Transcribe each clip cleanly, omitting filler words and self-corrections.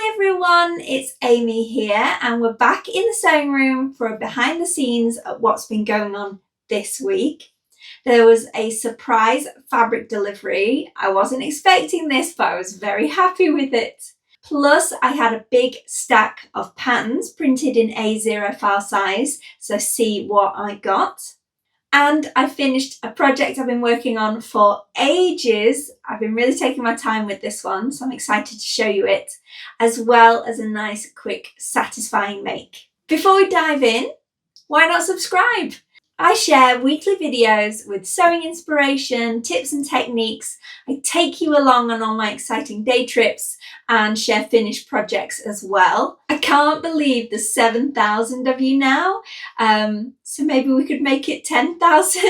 Hi everyone, it's Amy here and we're back in the sewing room for a behind the scenes of what's been going on this week. There was a surprise fabric delivery. I wasn't expecting this, but I was very happy with it. Plus I had a big stack of patterns printed in A0 file size, so see what I got. And I finished a project I've been working on for ages. I've been really taking my time with this one, so I'm excited to show you it, as well as a nice, quick, satisfying make. Before we dive in, why not subscribe? I share weekly videos with sewing inspiration, tips and techniques. I take you along on all my exciting day trips and share finished projects as well. I can't believe there's 7,000 of you now, so maybe we could make it 10,000.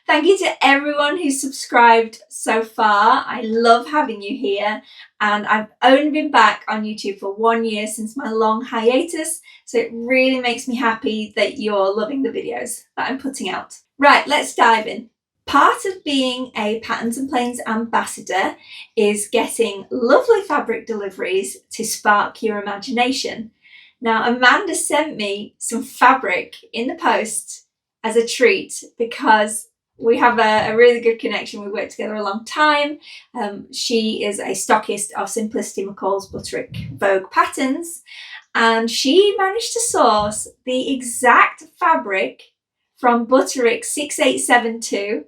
Thank you to everyone who's subscribed so far. I love having you here, and I've only been back on YouTube for 1 year since my long hiatus, so it really makes me happy that you're loving the videos that I'm putting out. Right, let's dive in. Part of being a Patterns and Planes ambassador is getting lovely fabric deliveries to spark your imagination. Now, Amanda sent me some fabric in the post as a treat because we have a really good connection. We worked together a long time. She is a stockist of Simplicity McCall's Butterick Vogue patterns, and she managed to source the exact fabric from Butterick 6872.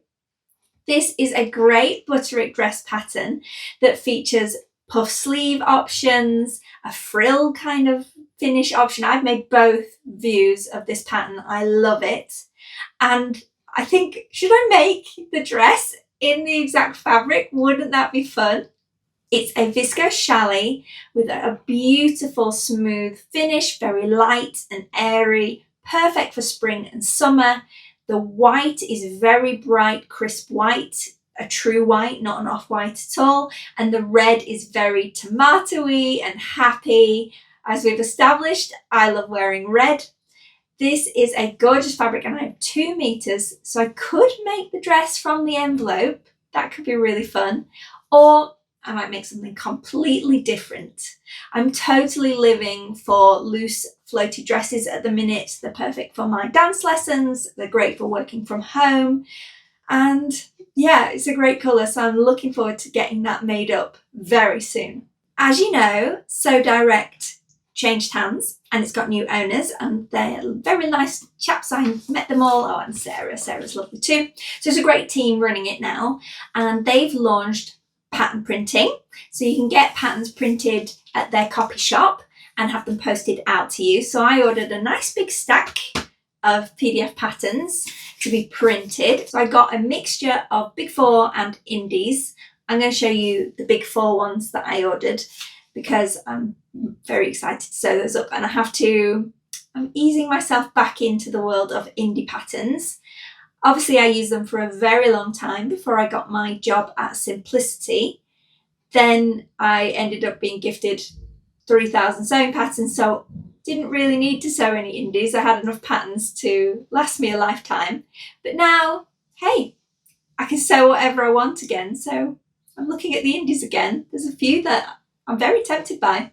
This is a great Butterick dress pattern that features puff sleeve options, a frill kind of finish option. I've made both views of this pattern. I love it. And I think, should I make the dress in the exact fabric? Wouldn't that be fun? It's a viscose challis with a beautiful smooth finish, very light and airy, perfect for spring and summer. The white is very bright, crisp white, a true white, not an off-white at all. And the red is very tomatoey and happy. As we've established, I love wearing red. This is a gorgeous fabric and I have 2 meters, so I could make the dress from the envelope. That could be really fun. Or I might make something completely different. I'm totally living for loose floaty dresses at the minute. They're perfect for my dance lessons. They're great for working from home. And yeah, it's a great colour, so I'm looking forward to getting that made up very soon. As you know, Sew Direct changed hands and it's got new owners, and they're very nice chaps. I met them all. Oh, and Sarah's lovely too. So it's a great team running it now, and they've launched pattern printing, so you can get patterns printed at their copy shop and have them posted out to you. So I ordered a nice big stack of PDF patterns to be printed. So I got a mixture of Big 4 and indies. I'm going to show you the Big 4 ones that I ordered because I'm very excited to sew those up, and I'm easing myself back into the world of indie patterns. Obviously, I used them for a very long time before I got my job at Simplicity. Then I ended up being gifted 3,000 sewing patterns, so didn't really need to sew any indies. I had enough patterns to last me a lifetime. But now, hey, I can sew whatever I want again. So I'm looking at the indies again. There's a few that I'm very tempted by.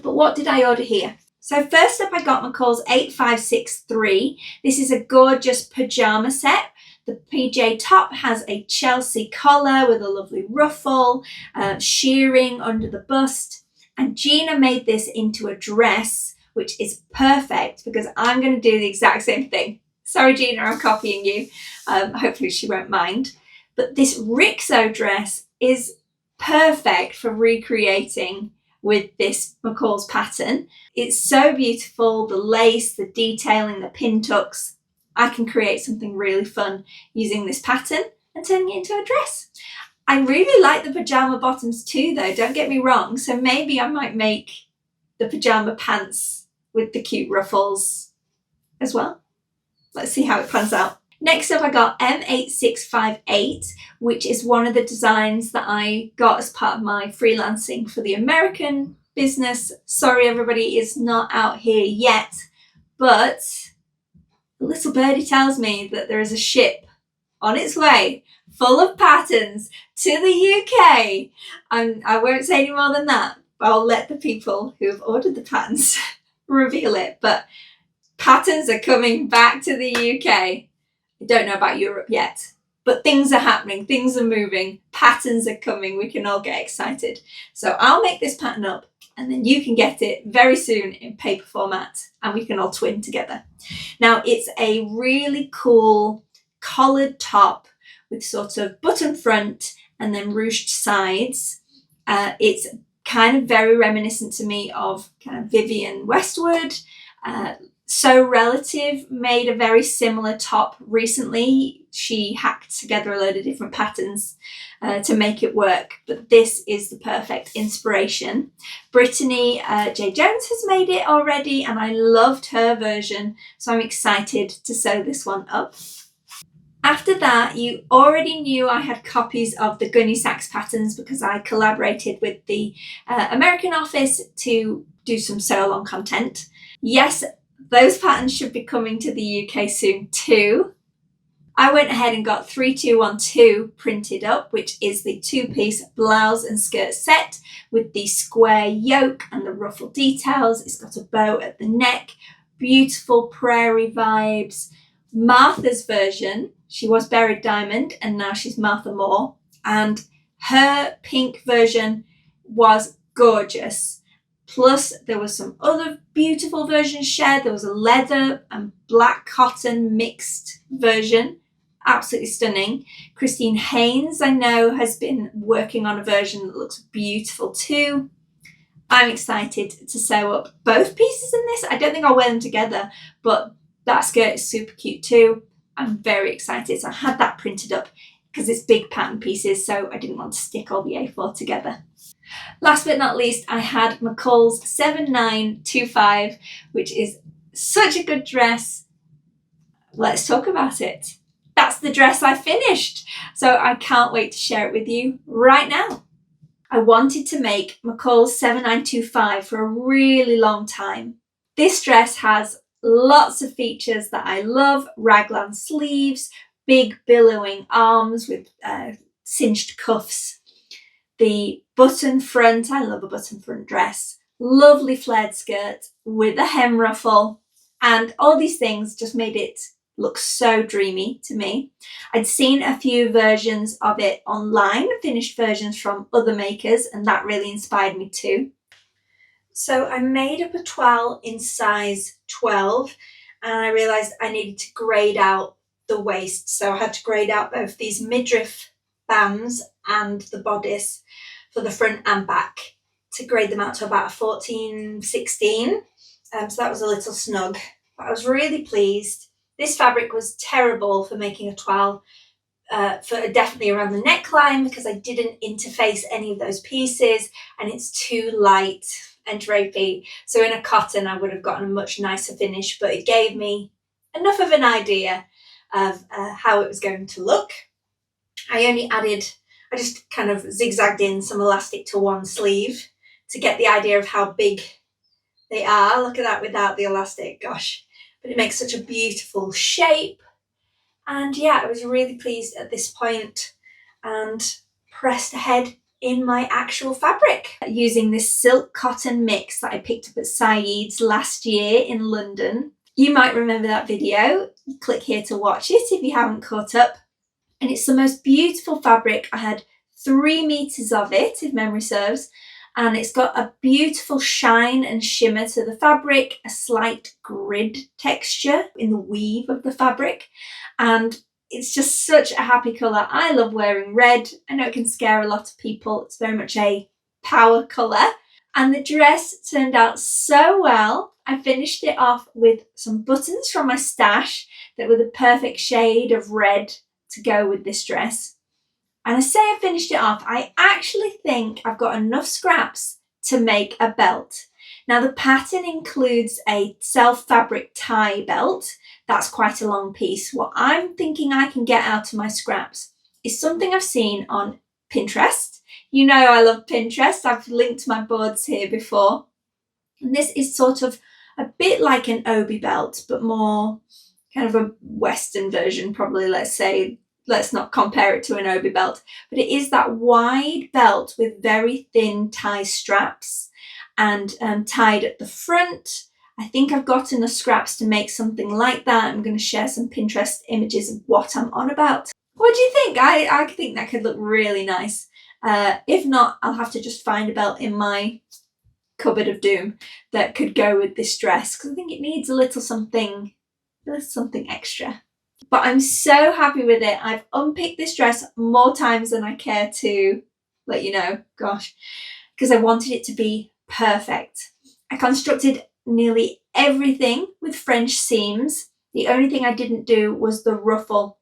But what did I order here? So first up, I got McCall's 8563. This is a gorgeous pyjama set. The PJ top has a Chelsea collar with a lovely ruffle, shearing under the bust. And Gina made this into a dress, which is perfect because I'm going to do the exact same thing. Sorry, Gina, I'm copying you. Hopefully she won't mind. But this Rixo dress is perfect for recreating with this McCall's pattern. It's so beautiful, the lace, the detailing, the pin tucks. I can create something really fun using this pattern and turning it into a dress. I really like the pajama bottoms too though, don't get me wrong, so maybe I might make the pajama pants with the cute ruffles as well. Let's see how it pans out. Next up, I got M8658, which is one of the designs that I got as part of my freelancing for the American business. Sorry, everybody, it's not out here yet, but a little birdie tells me that there is a ship on its way full of patterns to the UK. I won't say any more than that, I'll let the people who have ordered the patterns reveal it, but patterns are coming back to the UK. I don't know about Europe yet, but things are happening, things are moving, patterns are coming, we can all get excited. So I'll make this pattern up and then you can get it very soon in paper format and we can all twin together. Now it's a really cool collared top with sort of button front and then ruched sides. It's kind of very reminiscent to me of kind of Vivienne Westwood. So Relative made a very similar top recently. She hacked together a load of different patterns to make it work, but this is the perfect inspiration. Brittany J. Jones has made it already and I loved her version, so I'm excited to sew this one up. After that, you already knew I had copies of the Gunny Sacks patterns because I collaborated with the American office to do some sew along content. Yes, those patterns should be coming to the UK soon too. I went ahead and got 3212 printed up, which is the two-piece blouse and skirt set with the square yoke and the ruffle details. It's got a bow at the neck, beautiful prairie vibes. Martha's version, she was Buried Diamond and now she's Martha Moore, and her pink version was gorgeous. Plus there was some other beautiful versions shared. There was a leather and black cotton mixed version, absolutely stunning. Christine Haynes, I know, has been working on a version that looks beautiful too. I'm excited to sew up both pieces in this. I don't think I'll wear them together, but that skirt is super cute too. I'm very excited. So I had that printed up because it's big pattern pieces, so I didn't want to stick all the A4 together. Last but not least, I had McCall's 7925, which is such a good dress. Let's talk about it. That's the dress I finished, so I can't wait to share it with you right now. I wanted to make McCall's 7925 for a really long time. This dress has lots of features that I love: raglan sleeves, big billowing arms with cinched cuffs, the button front, I love a button front dress, lovely flared skirt with a hem ruffle, and all these things just made it look so dreamy to me. I'd seen a few versions of it online, finished versions from other makers, and that really inspired me too. So I made up a toile in size 12 and I realised I needed to grade out the waist. So I had to grade out both these midriff bands and the bodice for the front and back to grade them out to about 14, 16. So that was a little snug, but I was really pleased. This fabric was terrible for making a toile, for definitely around the neckline because I didn't interface any of those pieces and it's too light and drapey. So in a cotton I would have gotten a much nicer finish, but it gave me enough of an idea of how it was going to look. I just kind of zigzagged in some elastic to one sleeve to get the idea of how big they are. Look at that without the elastic, gosh. But it makes such a beautiful shape. And yeah, I was really pleased at this point and pressed ahead in my actual fabric using this silk cotton mix that I picked up at Saeed's last year in London. You might remember that video. Click here to watch it if you haven't caught up. And it's the most beautiful fabric. I had 3 meters of it, if memory serves, and it's got a beautiful shine and shimmer to the fabric, a slight grid texture in the weave of the fabric, and it's just such a happy colour. I love wearing red. I know it can scare a lot of people. It's very much a power colour, and the dress turned out so well. I finished it off with some buttons from my stash that were the perfect shade of red to go with this dress. And I say I finished it off, I actually think I've got enough scraps to make a belt. Now the pattern includes a self-fabric tie belt. That's quite a long piece. What I'm thinking I can get out of my scraps is something I've seen on Pinterest. You know I love Pinterest. I've linked my boards here before. And this is sort of a bit like an obi belt, but more kind of a Western version, probably, let's say. Let's not compare it to an obi belt, but it is that wide belt with very thin tie straps. and tied at the front. I think I've gotten the scraps to make something like that. I'm going to share some Pinterest images of what I'm on about. What do you think? I think that could look really nice. If not, I'll have to just find a belt in my cupboard of doom that could go with this dress, because I think it needs a little something extra. But I'm so happy with it. I've unpicked this dress more times than I care to let you know, gosh, because I wanted it to be perfect. I constructed nearly everything with French seams. The only thing I didn't do was the ruffle.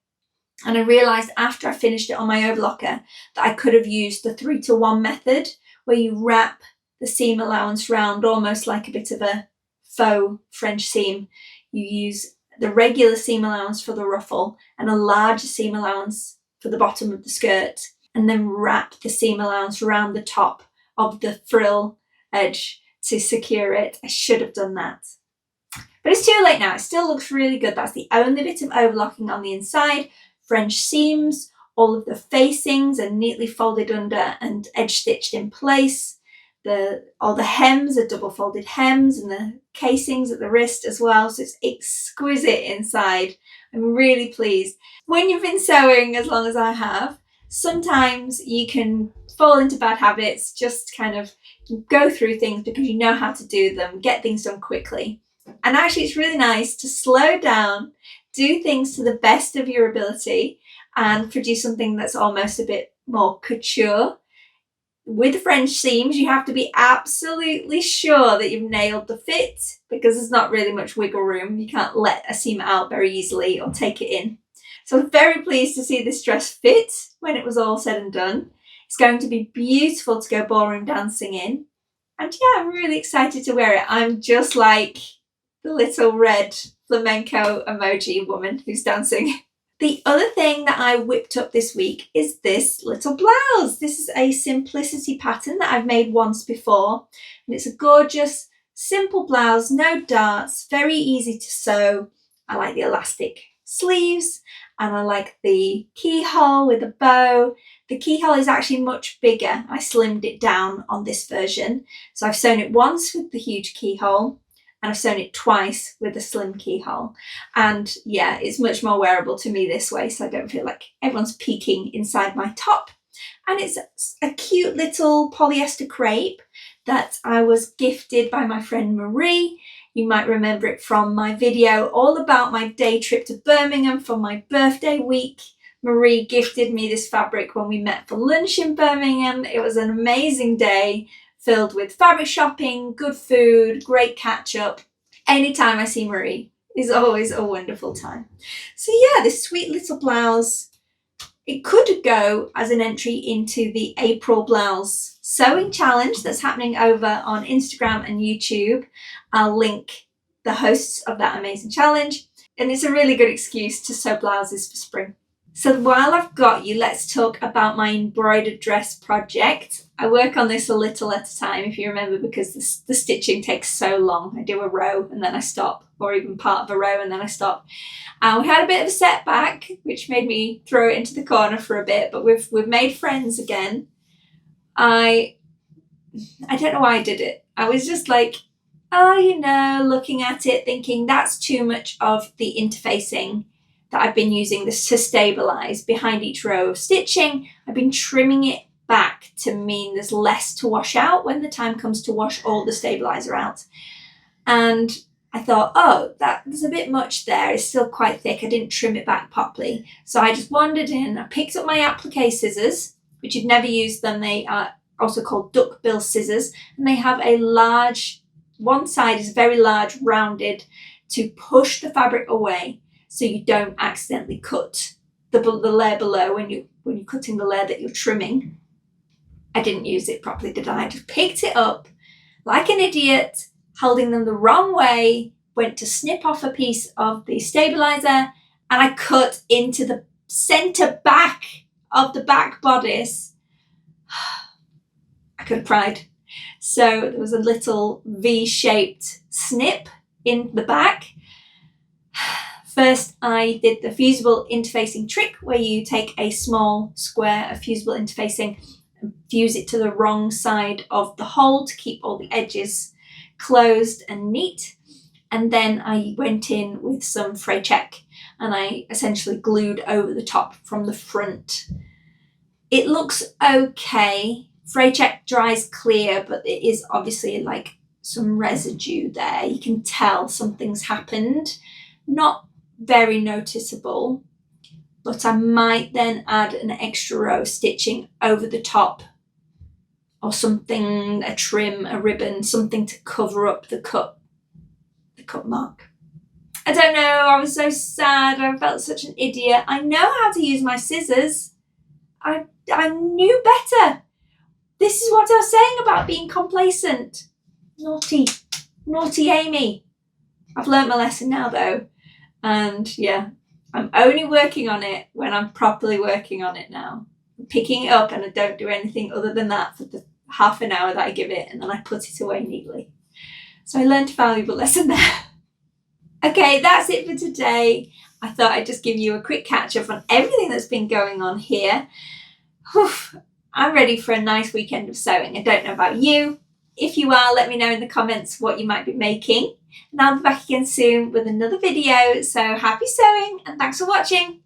And I realised after I finished it on my overlocker that I could have used the 3-to-1 method, where you wrap the seam allowance round almost like a bit of a faux French seam. You use the regular seam allowance for the ruffle and a larger seam allowance for the bottom of the skirt, and then wrap the seam allowance around the top of the frill edge to secure it. I should have done that. But it's too late now. It still looks really good. That's the only bit of overlocking on the inside. French seams, all of the facings are neatly folded under and edge stitched in place. All the hems are double folded hems, and the casings at the wrist as well. So it's exquisite inside. I'm really pleased. When you've been sewing as long as I have, sometimes you can fall into bad habits, just kind of go through things because you know how to do them, get things done quickly. And actually it's really nice to slow down, do things to the best of your ability, and produce something that's almost a bit more couture. With French seams, you have to be absolutely sure that you've nailed the fit, because there's not really much wiggle room. You can't let a seam out very easily or take it in. So I'm very pleased to see this dress fit when it was all said and done. It's going to be beautiful to go ballroom dancing in. And yeah, I'm really excited to wear it. I'm just like the little red flamenco emoji woman who's dancing. The other thing that I whipped up this week is this little blouse. This is a simplicity pattern that I've made once before. And it's a gorgeous, simple blouse, no darts, very easy to sew. I like the elastic sleeves, and I like the keyhole with a bow. The keyhole is actually much bigger. I slimmed it down on this version. So I've sewn it once with the huge keyhole, and I've sewn it twice with a slim keyhole. And yeah, it's much more wearable to me this way, so I don't feel like everyone's peeking inside my top. And it's a cute little polyester crepe that I was gifted by my friend Marie. You might remember it from my video all about my day trip to Birmingham for my birthday week. Marie gifted me this fabric when we met for lunch in Birmingham. It was an amazing day, filled with fabric shopping, good food, great catch up. Anytime I see Marie is always a wonderful time. So yeah, this sweet little blouse, it could go as an entry into the April Blouse sewing challenge that's happening over on Instagram and YouTube. I'll link the hosts of that amazing challenge, and it's a really good excuse to sew blouses for spring. So while I've got you, let's talk about my embroidered dress project. I work on this a little at a time, if you remember, because the stitching takes so long. I do a row and then I stop, or even part of a row and then I stop. And we had a bit of a setback, which made me throw it into the corner for a bit, but we've made friends again. I don't know why I did it. I was just like, looking at it, thinking that's too much of the interfacing that I've been using this to stabilize behind each row of stitching. I've been trimming it back to mean there's less to wash out when the time comes to wash all the stabilizer out. And I thought, there's a bit much there. It's still quite thick. I didn't trim it back properly. So I just wandered in. I picked up my applique scissors, which you've never used them. They are also called duckbill scissors. And they have a large, one side is very large, rounded, to push the fabric away so you don't accidentally cut the layer below when you're cutting the layer that you're trimming. I didn't use it properly, did I? I just picked it up like an idiot, holding them the wrong way, went to snip off a piece of the stabilizer, and I cut into the center back of the back bodice. I could have cried. So there was a little V-shaped snip in the back. First, I did the fusible interfacing trick, where you take a small square of fusible interfacing, fuse it to the wrong side of the hole to keep all the edges closed and neat. And then I went in with some fray check and I essentially glued over the top from the front. It looks okay. Fray check dries clear, but it is obviously like some residue there. You can tell something's happened. Not very noticeable, but I might then add an extra row of stitching over the top or something, a trim, a ribbon, something to cover up the cut mark. I don't know, I was so sad. I felt such an idiot. I know how to use my scissors. I knew better. This is what I was saying about being complacent. Naughty Amy. I've learnt my lesson now though. And yeah, I'm only working on it when I'm properly working on it now. I'm picking it up and I don't do anything other than that for the half an hour that I give it, and then I put it away neatly. So I learned a valuable lesson there. Okay, that's it for today. I thought I'd just give you a quick catch up on everything that's been going on here. Whew, I'm ready for a nice weekend of sewing. I don't know about you. If you are, let me know in the comments what you might be making. And I'll be back again soon with another video. So happy sewing and thanks for watching.